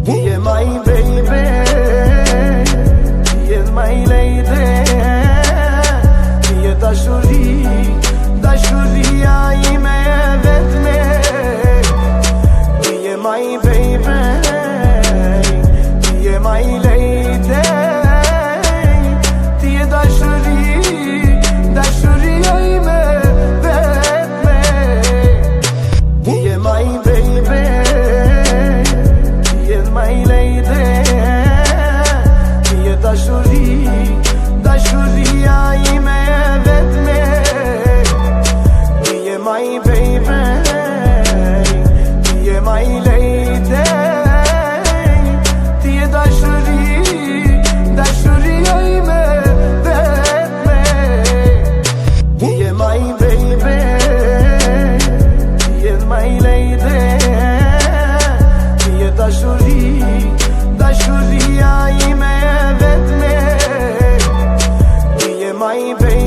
Dear my baby, dear my lady, dear dashuria ime vet me. Dear my baby, dear my lady, dear dashuria ime vet me. Dear my baby, my lady, dear dashuria ime vet me. Dear my baby, dear my lady, dear dashuria ime vet me. Dear my baby, dear my lady, dear dashuria ime vet me. Dear my baby,